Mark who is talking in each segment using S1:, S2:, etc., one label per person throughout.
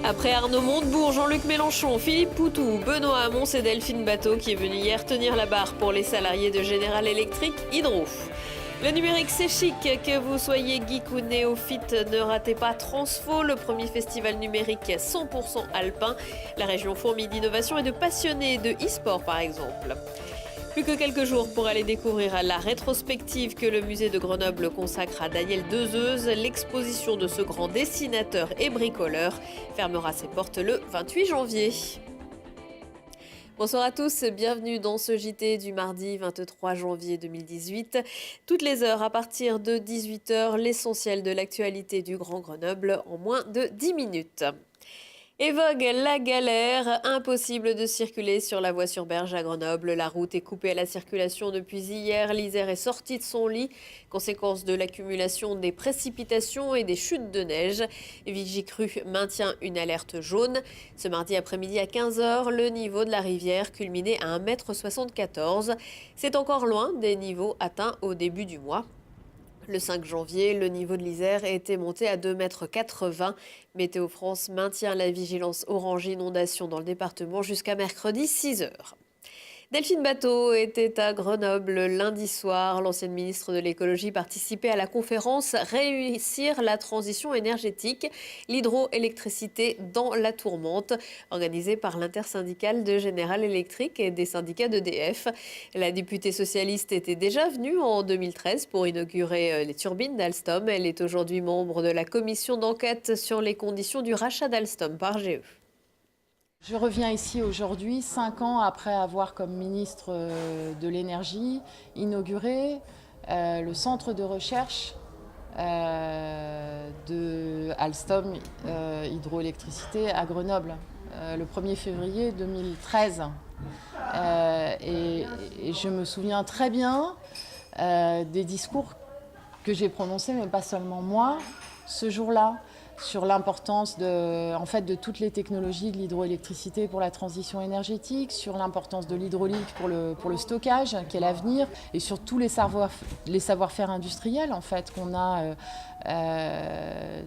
S1: Après Arnaud Montebourg, Jean-Luc Mélenchon, Philippe Poutou, Benoît Hamon, c'est Delphine Bateau qui est venue hier tenir la barre pour les salariés de General Electric Hydro. Le numérique, c'est chic. Que vous soyez geek ou néophyte, ne ratez pas Transfo, le premier festival numérique 100% alpin. La région fourmille d'innovation et de passionnés de e-sport, par exemple. Plus que quelques jours pour aller découvrir la rétrospective que le musée de Grenoble consacre à Daniel Dezeuze. L'exposition de ce grand dessinateur et bricoleur fermera ses portes le 28 janvier. Bonsoir à tous, bienvenue dans ce JT du mardi 23 janvier 2018. Toutes les heures à partir de 18h, l'essentiel de l'actualité du Grand Grenoble en moins de 10 minutes. Et vogue la galère, impossible de circuler sur la voie sur Berge à Grenoble. La route est coupée à la circulation depuis hier. L'Isère est sortie de son lit, conséquence de l'accumulation des précipitations et des chutes de neige. Vigicru maintient une alerte jaune. Ce mardi après-midi à 15h, le niveau de la rivière culminait à 1,74 m. C'est encore loin des niveaux atteints au début du mois. Le 5 janvier, le niveau de l'Isère était monté à 2,80 m. Météo France maintient la vigilance orange inondation dans le département jusqu'à mercredi 6h. Delphine Bateau était à Grenoble lundi soir. L'ancienne ministre de l'écologie participait à la conférence Réussir la transition énergétique, l'hydroélectricité dans la tourmente, organisée par l'intersyndicale de General Electric et des syndicats d'EDF. La députée socialiste était déjà venue en 2013 pour inaugurer les turbines d'Alstom. Elle est aujourd'hui membre de la commission d'enquête sur les conditions du rachat d'Alstom par GE.
S2: Je reviens ici aujourd'hui, 5 ans après avoir, comme ministre de l'Énergie, inauguré le centre de recherche de Alstom Hydroélectricité à Grenoble, le 1er février 2013. Et je me souviens très bien des discours que j'ai prononcés, mais pas seulement moi, ce jour-là, sur l'importance de toutes les technologies de l'hydroélectricité pour la transition énergétique, sur l'importance de l'hydraulique pour le stockage, qui est l'avenir, et sur tous les savoir-faire industriels en fait, qu'on a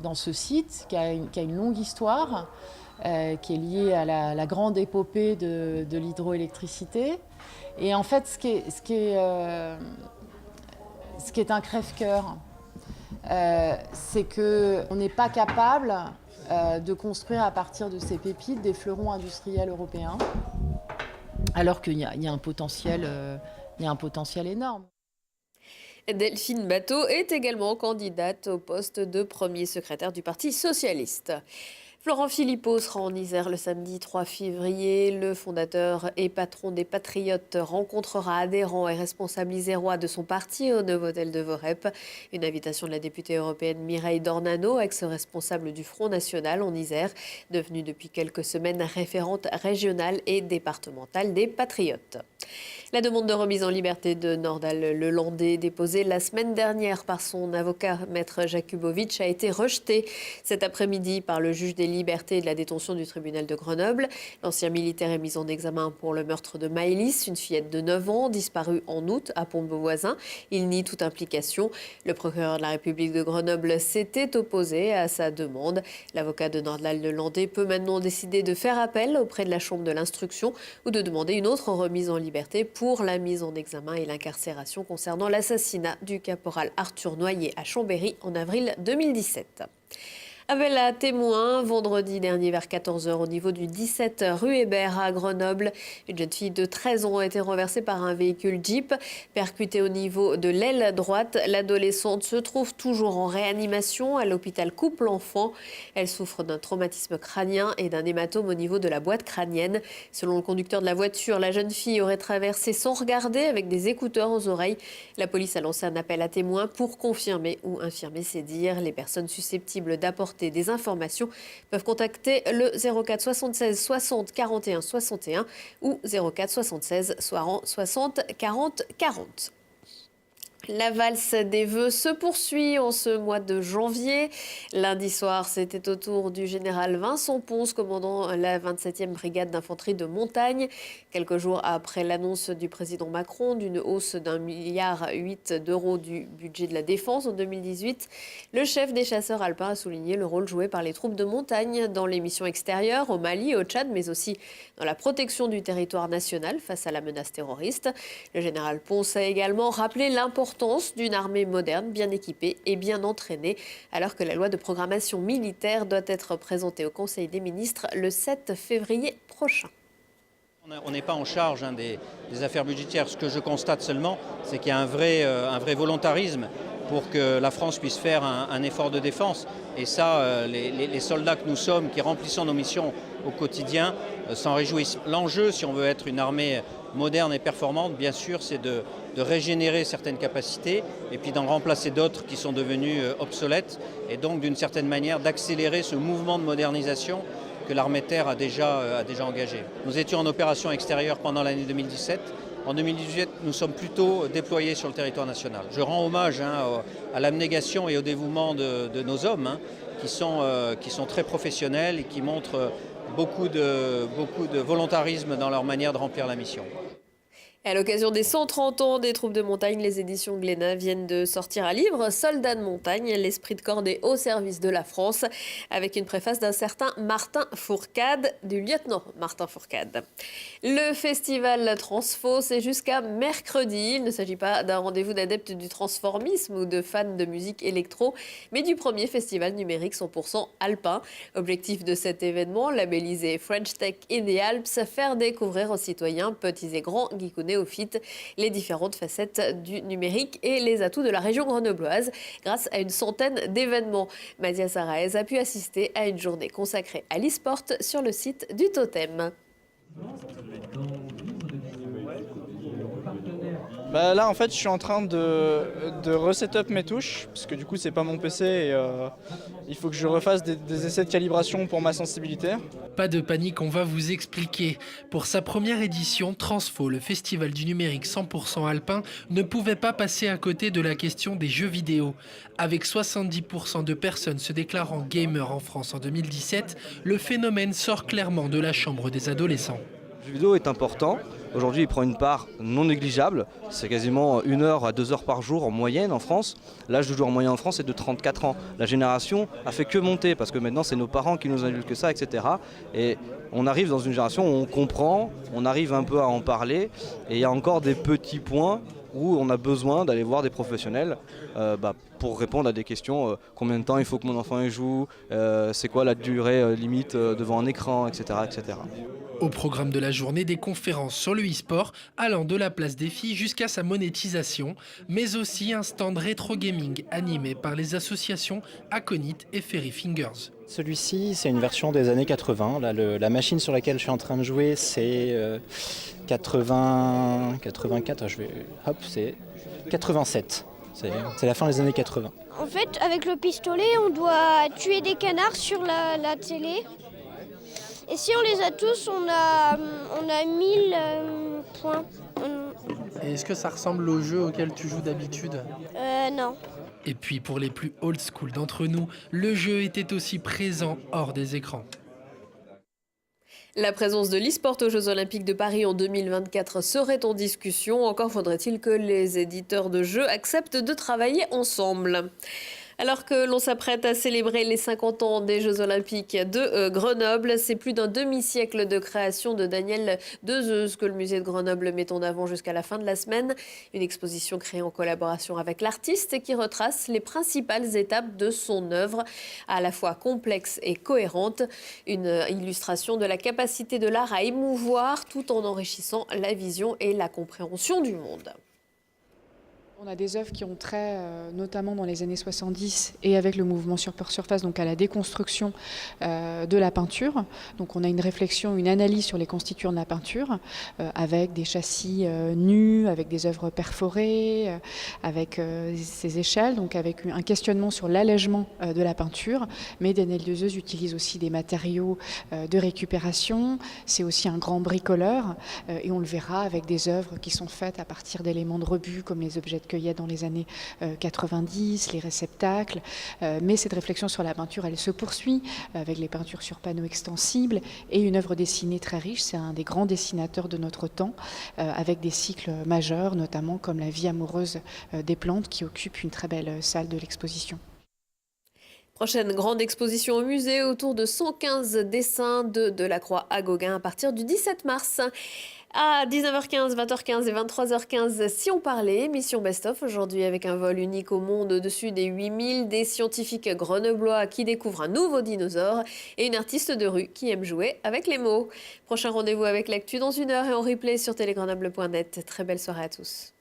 S2: dans ce site, qui a une longue histoire, qui est liée à la grande épopée de l'hydroélectricité. Et en fait, ce qui est un crève-cœur, c'est qu'on n'est pas capable de construire à partir de ces pépites des fleurons industriels européens, alors qu'il y a un potentiel énorme.
S1: Delphine Bateau est également candidate au poste de premier secrétaire du Parti socialiste. Florent Philippot sera en Isère le samedi 3 février. Le fondateur et patron des Patriotes rencontrera adhérents et responsables isérois de son parti au Novotel de Vorep. Une invitation de la députée européenne Mireille Dornano, ex-responsable du Front National en Isère, devenue depuis quelques semaines référente régionale et départementale des Patriotes. La demande de remise en liberté de Nordal Lelandais, déposée la semaine dernière par son avocat Maître Jakubovic, a été rejetée cet après-midi par le juge des libertés et de la détention du tribunal de Grenoble. L'ancien militaire est mis en examen pour le meurtre de Maëlys, une fillette de 9 ans, disparue en août à Pont-Beauvoisin. Il nie toute implication. Le procureur de la République de Grenoble s'était opposé à sa demande. L'avocat de Nordal Lelandais peut maintenant décider de faire appel auprès de la chambre de l'instruction ou de demander une autre remise en liberté pour la mise en examen et l'incarcération concernant l'assassinat du caporal Arthur Noyer à Chambéry en avril 2017. Appel à témoins vendredi dernier vers 14h au niveau du 17 rue Hébert à Grenoble. Une jeune fille de 13 ans a été renversée par un véhicule Jeep. Percutée au niveau de l'aile droite, l'adolescente se trouve toujours en réanimation à l'hôpital Couple-Enfants. Elle souffre d'un traumatisme crânien et d'un hématome au niveau de la boîte crânienne. Selon le conducteur de la voiture, la jeune fille aurait traversé sans regarder avec des écouteurs aux oreilles. La police a lancé un appel à témoins pour confirmer ou infirmer ces dires. Les personnes susceptibles d'apporter des informations peuvent contacter le 04 76 60 41 61 ou 04 76 60 40 40. La valse des vœux se poursuit en ce mois de janvier. Lundi soir, c'était au tour du général Vincent Pons, commandant la 27e brigade d'infanterie de montagne. Quelques jours après l'annonce du président Macron d'une hausse d'1,8 milliard d'euros du budget de la défense en 2018, le chef des chasseurs alpins a souligné le rôle joué par les troupes de montagne dans les missions extérieures au Mali, au Tchad, mais aussi dans la protection du territoire national face à la menace terroriste. Le général Pons a également rappelé l'importance d'une armée moderne, bien équipée et bien entraînée, alors que la loi de programmation militaire doit être présentée au Conseil des ministres le 7 février prochain.
S3: On n'est pas en charge des affaires budgétaires. Ce que je constate seulement, c'est qu'il y a un vrai volontarisme pour que la France puisse faire un effort de défense. Et ça, les soldats que nous sommes, qui remplissons nos missions au quotidien, s'en réjouissent. L'enjeu, si on veut être une armée moderne et performante, bien sûr, c'est de régénérer certaines capacités et puis d'en remplacer d'autres qui sont devenues obsolètes, et donc d'une certaine manière d'accélérer ce mouvement de modernisation que l'armée de terre a déjà engagé. Nous étions en opération extérieure pendant l'année 2017. En 2018, nous sommes plutôt déployés sur le territoire national. Je rends hommage à l'abnégation et au dévouement de nos hommes qui sont très professionnels et qui montrent beaucoup de volontarisme dans leur manière de remplir la mission.
S1: À l'occasion des 130 ans des troupes de montagne, les éditions Glénat viennent de sortir un livre, Soldats de montagne, l'esprit de cordée au service de la France, avec une préface d'un certain Martin Fourcade, du lieutenant Martin Fourcade. Le festival Transfo, c'est jusqu'à mercredi. Il ne s'agit pas d'un rendez-vous d'adeptes du transformisme ou de fans de musique électro, mais du premier festival numérique 100% alpin. Objectif de cet événement, labellisé French Tech in the Alps, faire découvrir aux citoyens, petits et grands, geeks ou néophytes, les différentes facettes du numérique et les atouts de la région grenobloise grâce à une centaine d'événements. Madia Saraez a pu assister à une journée consacrée à l'e-sport sur le site du Totem.
S4: Là en fait je suis en train de reset-up mes touches parce que du coup c'est pas mon PC et il faut que je refasse des essais de calibration pour ma sensibilité.
S5: Pas de panique, on va vous expliquer. Pour sa première édition, Transfo, le festival du numérique 100% alpin, ne pouvait pas passer à côté de la question des jeux vidéo. Avec 70% de personnes se déclarant gamers en France en 2017, le phénomène sort clairement de la chambre des adolescents.
S6: Le jeu vidéo est important. Aujourd'hui, il prend une part non négligeable. C'est quasiment 1 heure à 2 heures par jour en moyenne en France. L'âge de joueur moyen en France est de 34 ans. La génération a fait que monter parce que maintenant, c'est nos parents qui nous inculquent ça, etc. Et on arrive dans une génération où on comprend, on arrive un peu à en parler. Et il y a encore des petits points où on a besoin d'aller voir des professionnels pour répondre à des questions. Combien de temps il faut que mon enfant y joue, c'est quoi la durée limite devant un écran, etc., etc.
S5: Au programme de la journée, des conférences sur le e-sport allant de la place des filles jusqu'à sa monétisation, mais aussi un stand rétro gaming animé par les associations Aconite et Fairy Fingers.
S7: Celui-ci, c'est une version des années 80. Là, la machine sur laquelle je suis en train de jouer, c'est 84, c'est 87. C'est la fin des années 80.
S8: En fait, avec le pistolet, on doit tuer des canards sur la télé. Et si on les a tous, on a 1000 points.
S5: Et est-ce que ça ressemble au jeu auquel tu joues d'habitude ?
S8: Non.
S5: Et puis pour les plus old school d'entre nous, le jeu était aussi présent hors des écrans.
S1: La présence de l'e-sport aux Jeux Olympiques de Paris en 2024 serait en discussion. Encore faudrait-il que les éditeurs de jeux acceptent de travailler ensemble. Alors que l'on s'apprête à célébrer les 50 ans des Jeux Olympiques de Grenoble, c'est plus d'un demi-siècle de création de Daniel Deuzeuse que le musée de Grenoble met en avant jusqu'à la fin de la semaine. Une exposition créée en collaboration avec l'artiste et qui retrace les principales étapes de son œuvre, à la fois complexe et cohérente. Une illustration de la capacité de l'art à émouvoir tout en enrichissant la vision et la compréhension du monde.
S9: On a des œuvres qui ont trait, notamment dans les années 70, et avec le mouvement surface, donc à la déconstruction de la peinture. Donc on a une réflexion, une analyse sur les constituants de la peinture, avec des châssis nus, avec des œuvres perforées, avec ces échelles, donc avec un questionnement sur l'allègement de la peinture. Mais Daniel Deuzeuse utilise aussi des matériaux de récupération. C'est aussi un grand bricoleur, et on le verra avec des œuvres qui sont faites à partir d'éléments de rebut, comme les objets de cueillette dans les années 90, les réceptacles. Mais cette réflexion sur la peinture, elle se poursuit avec les peintures sur panneaux extensibles et une œuvre dessinée très riche. C'est un des grands dessinateurs de notre temps, avec des cycles majeurs, notamment comme la vie amoureuse des plantes qui occupe une très belle salle de l'exposition.
S1: Prochaine grande exposition au musée autour de 115 dessins de Delacroix à Gauguin à partir du 17 mars. À 19h15, 20h15 et 23h15, Si on parlait, émission Best-of aujourd'hui avec un vol unique au monde au-dessus des 8000, des scientifiques grenoblois qui découvrent un nouveau dinosaure et une artiste de rue qui aime jouer avec les mots. Prochain rendez-vous avec l'actu dans 1 heure et en replay sur télégrenoble.net. Très belle soirée à tous.